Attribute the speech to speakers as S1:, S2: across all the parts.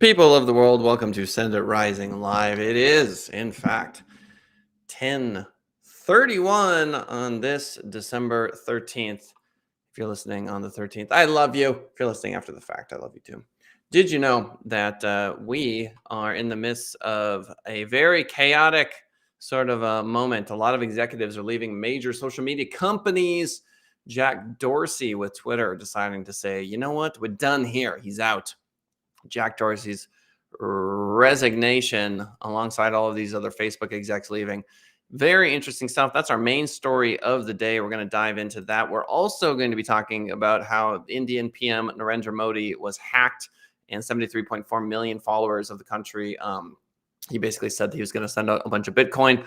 S1: People of the world, welcome to Send It Rising Live. It is, in fact, 10:31 on this December 13th. If you're listening on the 13th, I love you. If you're listening after the fact, I love you too. Did you know that we are in the midst of a very chaotic sort of a moment? A lot of executives are leaving major social media companies. Jack Dorsey with Twitter deciding to say, you know what, we're done here. He's out. Jack Dorsey's resignation alongside all of these other Facebook execs leaving. Very interesting stuff. That's our main story of the day. We're going to dive into that. We're also going to be talking about how Indian PM Narendra Modi was hacked and 73.4 million followers of the country. He basically said that he was going to send out a bunch of Bitcoin.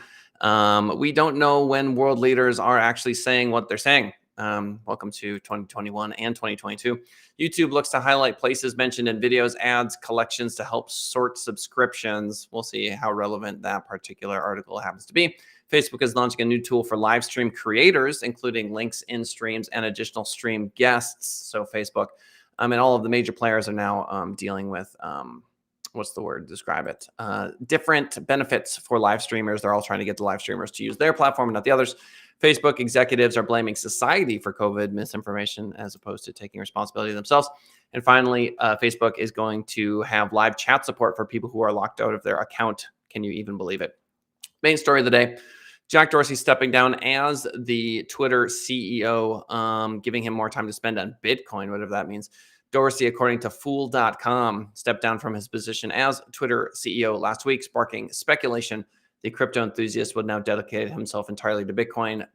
S1: We don't know when world leaders are actually saying what they're saying. Welcome to 2021 and 2022. YouTube looks to highlight places mentioned in videos, ads, collections to help sort subscriptions. We'll see how relevant that particular article happens to be. Facebook is launching a new tool for live stream creators, including links in streams and additional stream guests. So Facebook and all of the major players are now dealing with what's the word? Describe it. Different benefits for live streamers. They're all trying to get the live streamers to use their platform and not the others. Facebook executives are blaming society for COVID misinformation as opposed to taking responsibility themselves. And finally, Facebook is going to have live chat support for people who are locked out of their account. Can you even believe it? Main story of the day. Jack Dorsey stepping down as the Twitter CEO, giving him more time to spend on Bitcoin, whatever that means. Dorsey, according to Fool.com, stepped down from his position as Twitter CEO last week, sparking speculation the crypto enthusiast would now dedicate himself entirely to Bitcoin.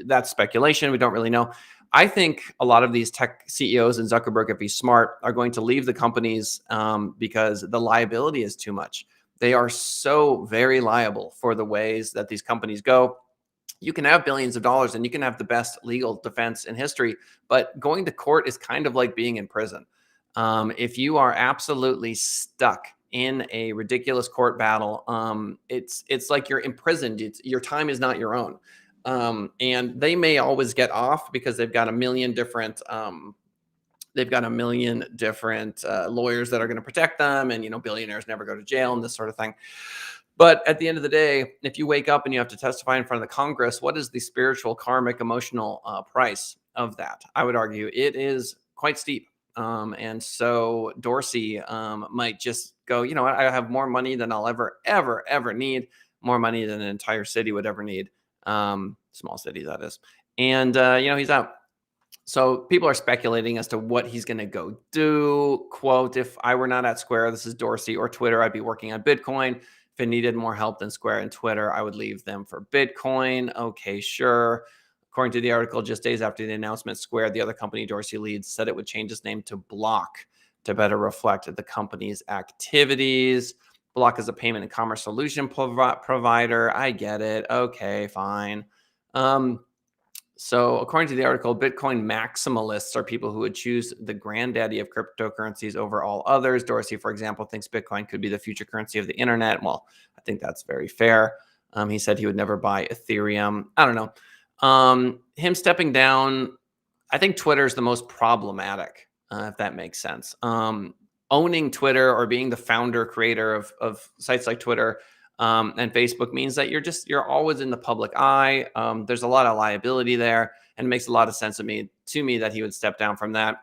S1: That's speculation. We don't really know. I think a lot of these tech CEOs and Zuckerberg, if he's smart, are going to leave the companies because the liability is too much. They are so very liable for the ways that these companies go. You can have billions of dollars and you can have the best legal defense in history, but going to court is kind of like being in prison. If you are absolutely stuck in a ridiculous court battle, it's like you're imprisoned. Your time is not your own. And they may always get off because they've got a million different lawyers that are going to protect them, and billionaires never go to jail and this sort of thing. But at the end of the day, if you wake up and you have to testify in front of the Congress, what is the spiritual, karmic, emotional price of that? I would argue it is quite steep. And so Dorsey might just go, you know what, I have more money than I'll ever need, more money than an entire city would ever need. Small city, that is. And, he's out. So people are speculating as to what he's going to go do. Quote, if I were not at Square, this is Dorsey, or Twitter, I'd be working on Bitcoin. If it needed more help than Square and Twitter, I would leave them for Bitcoin. Okay, sure. According to the article, just days after the announcement, Square, the other company Dorsey leads, said it would change its name to Block to better reflect the company's activities. Block is a payment and commerce solution provider. I get it. Okay, fine. So according to the article, Bitcoin maximalists are people who would choose the granddaddy of cryptocurrencies over all others. Dorsey, for example, thinks Bitcoin could be the future currency of the internet. Well, I think that's very fair. He said he would never buy Ethereum. I don't know. Him stepping down, I think Twitter is the most problematic, if that makes sense. Owning Twitter or being the founder, creator of sites like Twitter and Facebook means that you're always in the public eye. There's a lot of liability there, and it makes a lot of sense to me that he would step down from that.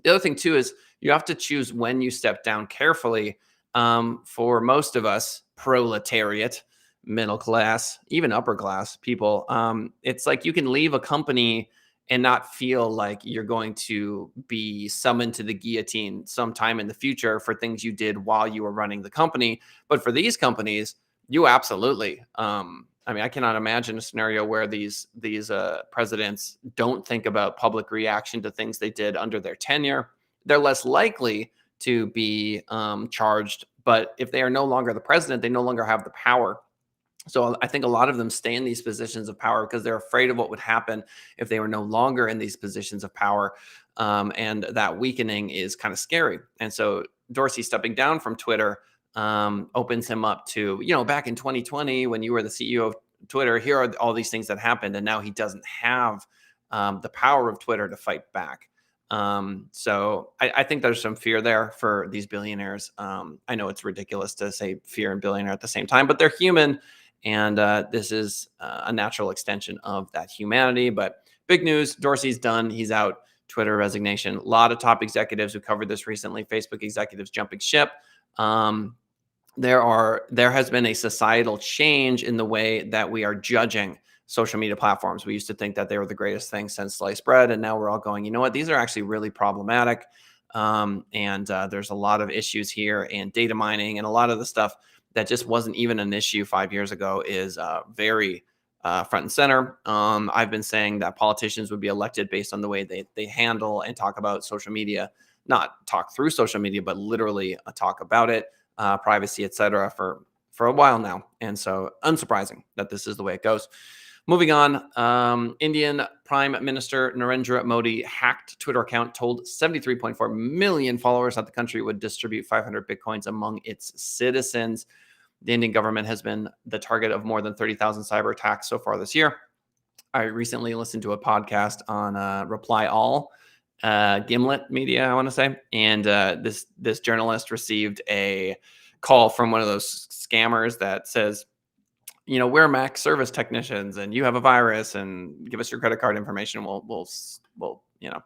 S1: The other thing too is you have to choose when you step down carefully. For most of us, proletariat, middle class, even upper class people, it's like you can leave a company and not feel like you're going to be summoned to the guillotine sometime in the future for things you did while you were running the company. But for these companies, you absolutely. I cannot imagine a scenario where these presidents don't think about public reaction to things they did under their tenure. They're less likely to be charged. But if they are no longer the president, they no longer have the power. So I think a lot of them stay in these positions of power because they're afraid of what would happen if they were no longer in these positions of power. And that weakening is kind of scary. And so Dorsey stepping down from Twitter opens him up to, back in 2020, when you were the CEO of Twitter, here are all these things that happened. And now he doesn't have the power of Twitter to fight back. So I think there's some fear there for these billionaires. I know it's ridiculous to say fear and billionaire at the same time, but they're human. And this is a natural extension of that humanity. But big news, Dorsey's done. He's out. Twitter resignation. A lot of top executives who covered this recently, Facebook executives jumping ship. There has been a societal change in the way that we are judging social media platforms. We used to think that they were the greatest thing since sliced bread, and now we're all going, you know what? These are actually really problematic, and there's a lot of issues here, and data mining and a lot of the stuff that just wasn't even an issue 5 years ago is very front and center. I've been saying that politicians would be elected based on the way they handle and talk about social media, not talk through social media, but literally talk about it, privacy, etc. for a while now. And so unsurprising that this is the way it goes. Moving on, Indian Prime Minister Narendra Modi hacked Twitter account, told 73.4 million followers that the country would distribute 500 Bitcoins among its citizens. The Indian government has been the target of more than 30,000 cyber attacks so far this year. I recently listened to a podcast on Reply All, Gimlet Media, I want to say, and this journalist received a call from one of those scammers that says, you know, we're Mac service technicians, and you have a virus, and give us your credit card information. We'll you know,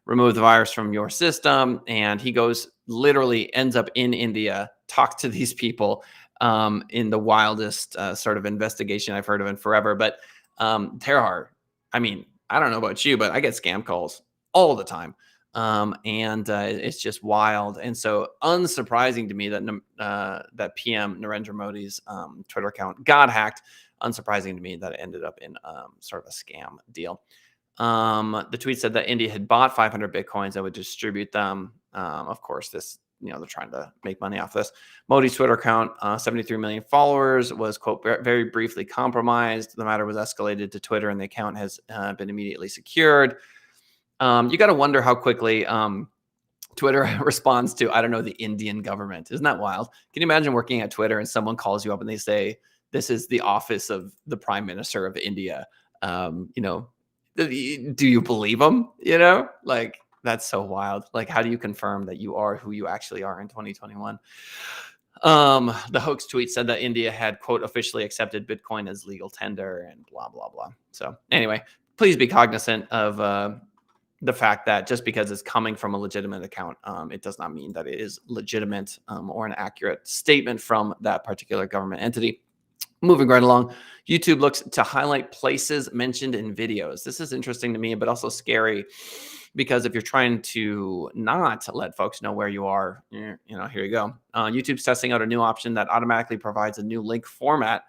S1: remove the virus from your system. And he goes, literally ends up in India, talks to these people in the wildest sort of investigation I've heard of in forever. But there are, I mean, I don't know about you, but I get scam calls all the time. And it's just wild. And so unsurprising to me that PM Narendra Modi's Twitter account got hacked. Unsurprising to me that it ended up in sort of a scam deal. The tweet said that India had bought 500 Bitcoins that would distribute them. Of course, this, you know, they're trying to make money off this. Modi's Twitter account, 73 million followers, was, quote, very briefly compromised. The matter was escalated to Twitter, and the account has been immediately secured. You got to wonder how quickly Twitter responds to, I don't know, the Indian government. Isn't that wild? Can you imagine working at Twitter and someone calls you up and they say, this is the office of the Prime Minister of India? You know, do you believe them? You know, like, that's so wild. Like, how do you confirm that you are who you actually are in 2021? The hoax tweet said that India had, quote, officially accepted Bitcoin as legal tender and blah, blah, blah. So anyway, please be cognizant of the fact that just because it's coming from a legitimate account, it does not mean that it is legitimate or an accurate statement from that particular government entity. Moving right along, YouTube looks to highlight places mentioned in videos. This is interesting to me, but also scary, because if you're trying to not let folks know where you are, you know, here you go. YouTube's testing out a new option that automatically provides a new link format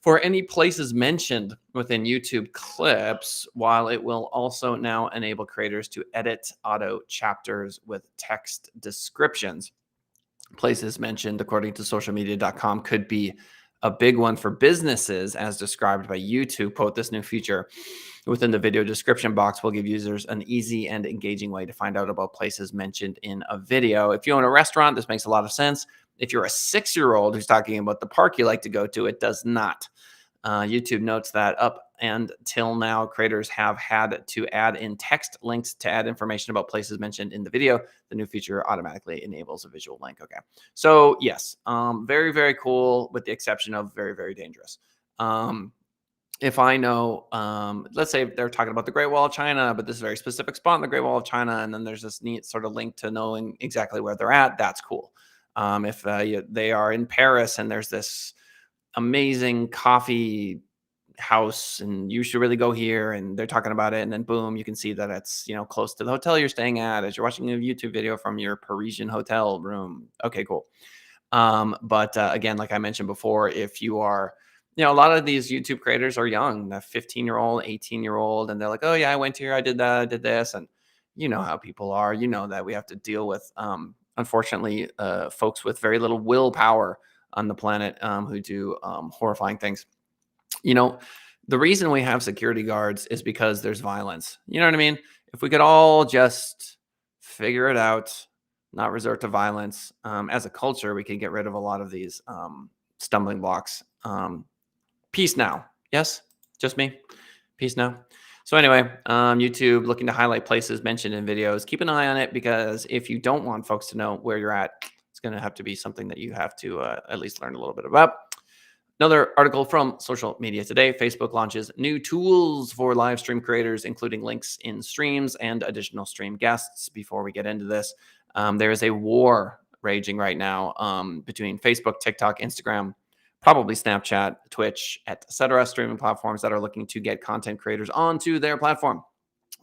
S1: for any places mentioned within YouTube clips, while it will also now enable creators to edit auto chapters with text descriptions. Places mentioned, according to socialmedia.com, could be a big one for businesses, as described by YouTube. Quote, this new feature within the video description box will give users an easy and engaging way to find out about places mentioned in a video. If you own a restaurant, this makes a lot of sense. If you're a 6-year-old who's talking about the park you like to go to, it does not. YouTube notes that up until now, creators have had to add in text links to add information about places mentioned in the video. The new feature automatically enables a visual link. Okay. So yes, very, very cool, with the exception of very, very dangerous. If I know, let's say they're talking about the Great Wall of China, but this is a very specific spot in the Great Wall of China, and then there's this neat sort of link to knowing exactly where they're at, that's cool. If they are in Paris and there's this amazing coffee house and you should really go here, and they're talking about it, and then boom, you can see that it's, you know, close to the hotel you're staying at as you're watching a YouTube video from your Parisian hotel room. Okay, cool. But again, like I mentioned before, if you are, you know, a lot of these YouTube creators are young, a 15-year-old, 18-year-old, and they're like, oh yeah, I went here, I did that, I did this. And you know how people are. You know that we have to deal with, unfortunately, folks with very little willpower on the planet who do horrifying things. You know, the reason we have security guards is because there's violence. You know what I mean? If we could all just figure it out, not resort to violence as a culture, we could get rid of a lot of these stumbling blocks. Peace now. Yes, just me. Peace now. So anyway, YouTube looking to highlight places mentioned in videos. Keep an eye on it because if you don't want folks to know where you're at, it's going to have to be something that you have to at least learn a little bit about. Another article from Social Media Today. Facebook launches new tools for live stream creators, including links in streams and additional stream guests. Before we get into this, there is a war raging right now between Facebook, TikTok, Instagram, probably Snapchat, Twitch, etc. streaming platforms that are looking to get content creators onto their platform.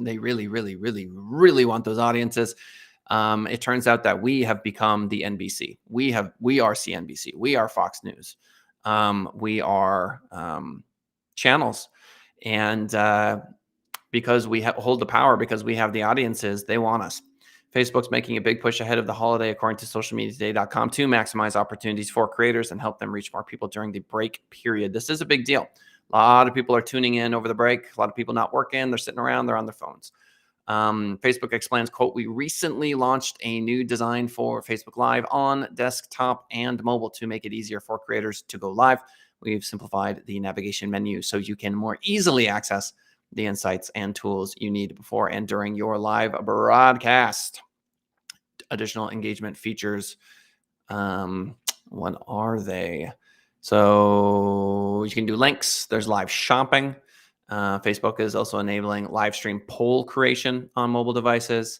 S1: They really, really, really, really want those audiences. It turns out that we have become the NBC. We are CNBC. We are Fox News. We are channels, and because we hold the power, because we have the audiences, they want us. Facebook's making a big push ahead of the holiday, according to socialmediatoday.com, to maximize opportunities for creators and help them reach more people during the break period. This is a big deal. A lot of people are tuning in over the break. A lot of people not working. They're sitting around. They're on their phones. Facebook explains, quote, "We recently launched a new design for Facebook Live on desktop and mobile to make it easier for creators to go live. We've simplified the navigation menu so you can more easily access the insights and tools you need before and during your live broadcast. Additional engagement features. What are they? So you can do links. There's live shopping. Facebook is also enabling live stream poll creation on mobile devices.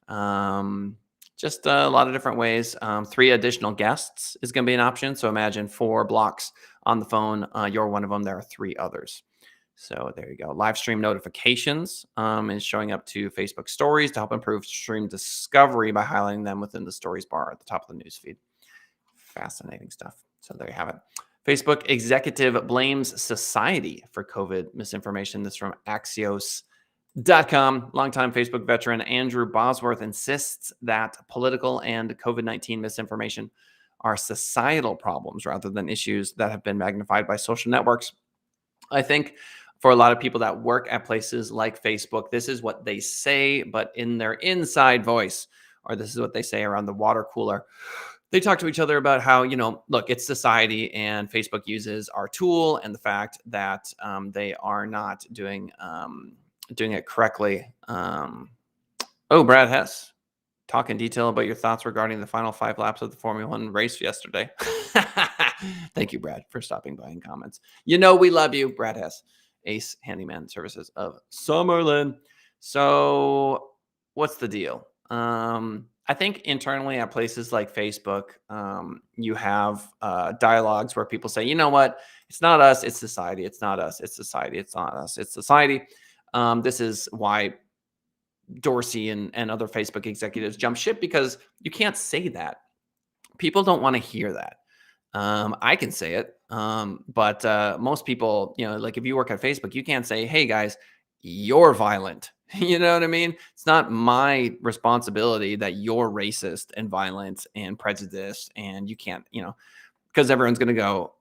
S1: Just a lot of different ways. 3 additional guests is going to be an option. So imagine 4 blocks on the phone. You're one of them. There are 3 others. So there you go. Live stream notifications is showing up to Facebook stories to help improve stream discovery by highlighting them within the stories bar at the top of the newsfeed. Fascinating stuff. So there you have it. Facebook executive blames society for COVID misinformation. This is from Axios.com. Longtime Facebook veteran Andrew Bosworth insists that political and COVID-19 misinformation are societal problems rather than issues that have been magnified by social networks. I think for a lot of people that work at places like Facebook, this is what they say, but in their inside voice, or this is what they say around the water cooler. They talk to each other about how, look, it's society and Facebook uses our tool and the fact that they are not doing it correctly. Brad Hess, talk in detail about your thoughts regarding the final 5 laps of the Formula One race yesterday. Thank you, Brad, for stopping by in comments. We love you, Brad Hess, Ace Handyman Services of Summerlin. So what's the deal? I think internally at places like Facebook, you have dialogues where people say, you know what? It's not us, it's society. It's not us, it's society. It's not us, it's society. This is why Dorsey and other Facebook executives jump ship, because you can't say that. People don't want to hear that. I can say it, but most people, like if you work at Facebook, you can't say, hey guys, you're violent. You know what I mean? It's not my responsibility that you're racist and violent and prejudiced, and you can't, because everyone's going to go,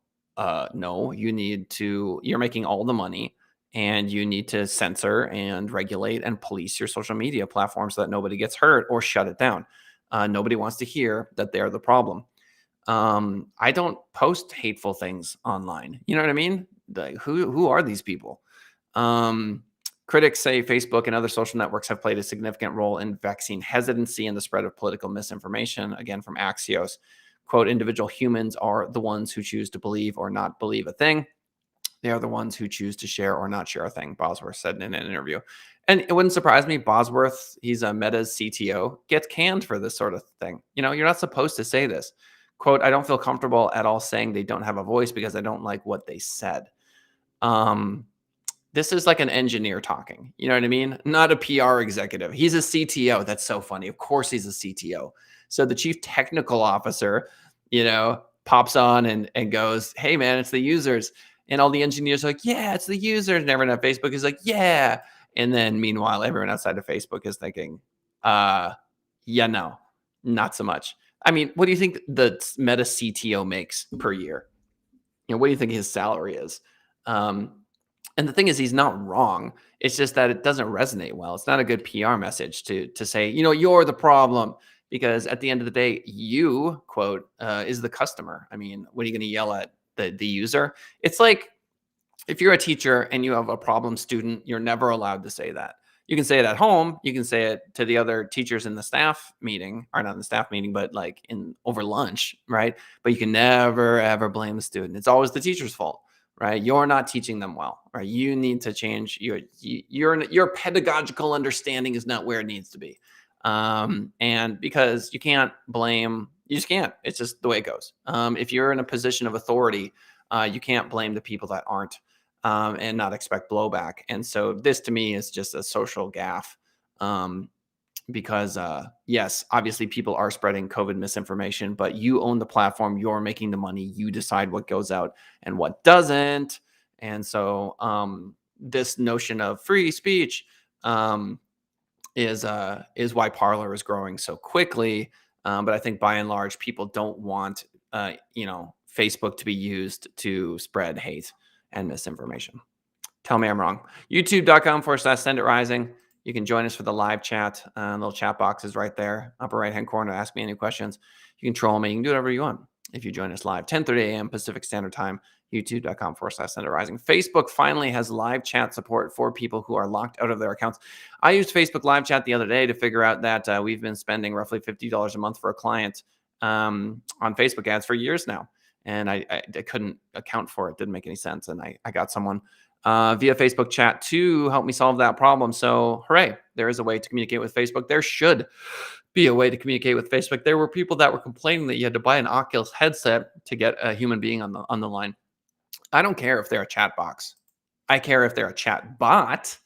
S1: no, you're making all the money and you need to censor and regulate and police your social media platform so that nobody gets hurt or shut it down. Nobody wants to hear that they're the problem. I don't post hateful things online. You know what I mean? Like, who are these people? Critics say Facebook and other social networks have played a significant role in vaccine hesitancy and the spread of political misinformation. Again, from Axios, quote, individual humans are the ones who choose to believe or not believe a thing. They are the ones who choose to share or not share a thing, Bosworth said in an interview. And it wouldn't surprise me, Bosworth, he's a Meta's CTO, gets canned for this sort of thing. You're not supposed to say this. Quote, I don't feel comfortable at all saying they don't have a voice because I don't like what they said. This is like an engineer talking. You know what I mean? Not a PR executive. He's a CTO. That's so funny. Of course he's a CTO. So the chief technical officer, pops on and goes, hey man, it's the users. And all the engineers are like, yeah, it's the users. And everyone at Facebook is like, yeah. And then meanwhile, everyone outside of Facebook is thinking, yeah, no, not so much. I mean, what do you think the Meta CTO makes per year? What do you think his salary is? And the thing is, he's not wrong. It's just that it doesn't resonate well. It's not a good PR message to say, you're the problem, because at the end of the day, you, quote, is the customer. I mean, what are you going to yell at the user? It's like if you're a teacher and you have a problem student, you're never allowed to say that. You can say it at home. You can say it to the other teachers in the staff meeting, or not in the staff meeting, but like in over lunch, right? But you can never ever blame the student. It's always the teacher's fault, right? You're not teaching them well, right? You need to change your pedagogical understanding is not where it needs to be, and because you can't blame, you just can't. It's just the way it goes. If you're in a position of authority, you can't blame the people that aren't, and not expect blowback. And so this to me is just a social gaffe, um, because yes, obviously people are spreading COVID misinformation, but you own the platform, you're making the money, you decide what goes out and what doesn't. And so this notion of free speech um, is why Parler is growing so quickly. But I think by and large, people don't want Facebook to be used to spread hate and misinformation. Tell me I'm wrong. YouTube.com/Send It Rising. You can join us for the live chat. Little chat box is right there, upper right hand corner. Ask me any questions. You can troll me. You can do whatever you want if you join us live, 10:30 a.m. Pacific Standard Time. YouTube.com/Send It Rising. Facebook finally has live chat support for people who are locked out of their accounts. I used Facebook live chat the other day to figure out that we've been spending roughly $50 a month for a client on Facebook ads for years now. And I couldn't account for it. Didn't make any sense. And I got someone via Facebook chat to help me solve that problem. So hooray, there is a way to communicate with Facebook. There should be a way to communicate with Facebook. There were people that were complaining that you had to buy an Oculus headset to get a human being on the line. I don't care if they're a chat box. I care if they're a chat bot,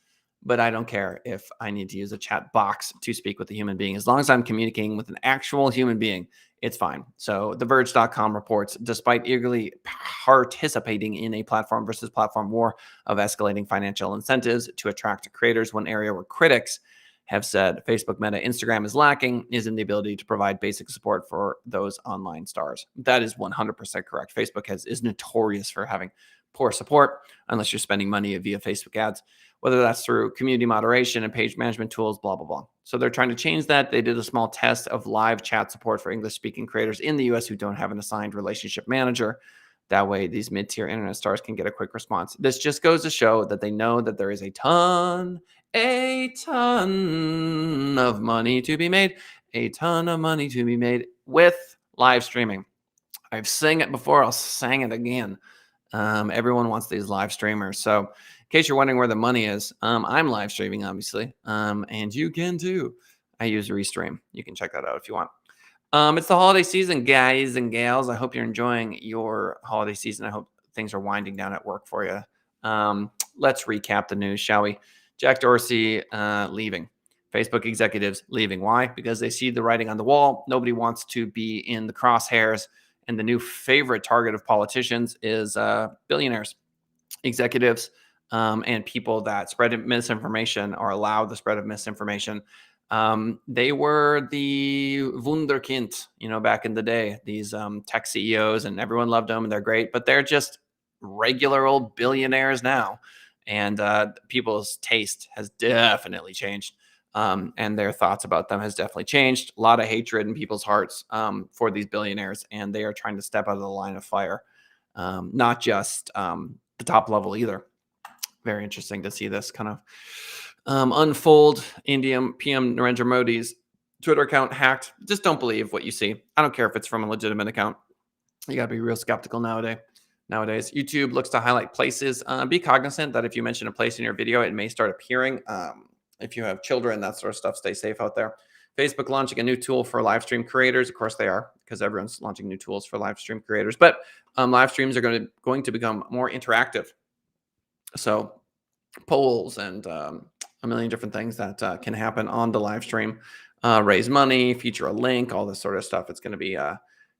S1: but I don't care if I need to use a chat box to speak with a human being. As long as I'm communicating with an actual human being, it's fine. So TheVerge.com reports, despite eagerly participating in a platform versus platform war of escalating financial incentives to attract creators, one area where critics have said Facebook, Meta, Instagram is lacking is in the ability to provide basic support for those online stars. That is 100% correct. Facebook is notorious for having poor support unless you're spending money via Facebook ads, whether that's through community moderation and page management tools, blah, blah, blah. So they're trying to change that. They did a small test of live chat support for English-speaking creators in the US who don't have an assigned relationship manager. That way, these mid-tier internet stars can get a quick response. This just goes to show that they know that there is a ton of money to be made, a ton of money to be made with live streaming. I've sang it before, I'll sing it again. Everyone wants these live streamers. So in case you're wondering where the money is, I'm live streaming, obviously, and you can too. I use Restream. You can check that out if you want. It's the holiday season, guys and gals. I hope you're enjoying your holiday season. I hope things are winding down at work for you. Let's recap the news, shall we? Jack Dorsey leaving. Facebook executives leaving. Why? Because they see the writing on the wall. Nobody wants to be in the crosshairs. And the new favorite target of politicians is billionaires, executives, and people that spread misinformation or allow the spread of misinformation. They were the Wunderkind, back in the day, these tech CEOs, and everyone loved them and they're great, but they're just regular old billionaires now. And people's taste has definitely changed. And their thoughts about them has definitely changed. A lot of hatred in people's hearts for these billionaires, and they are trying to step out of the line of fire, not just the top level either. Very interesting to see this kind of unfold. Indian PM Narendra Modi's Twitter account hacked. Just don't believe what you see. I don't care if it's from a legitimate account. You got to be real skeptical nowadays. YouTube looks to highlight places. Be cognizant that if you mention a place in your video, it may start appearing. If you have children, that sort of stuff, stay safe out there. Facebook launching a new tool for live stream creators. Of course they are, because everyone's launching new tools for live stream creators. But live streams are going to become more interactive. So polls and a million different things that can happen on the live stream. Raise money, feature a link, all this sort of stuff. It's going to be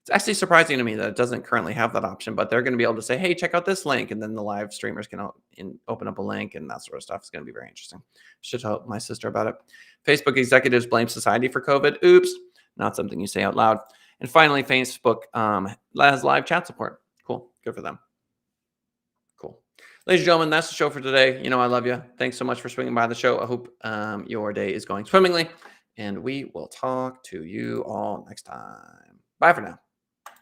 S1: it's actually surprising to me that it doesn't currently have that option, but they're going to be able to say, hey, check out this link. And then the live streamers can open up a link and that sort of stuff. Is going to be very interesting. Should tell my sister about it. Facebook executives blame society for COVID. Oops, not something you say out loud. And finally, Facebook has live chat support. Cool. Good for them. Cool. Ladies and gentlemen, that's the show for today. I love you. Thanks so much for swinging by the show. I hope your day is going swimmingly. And we will talk to you all next time. Bye for now.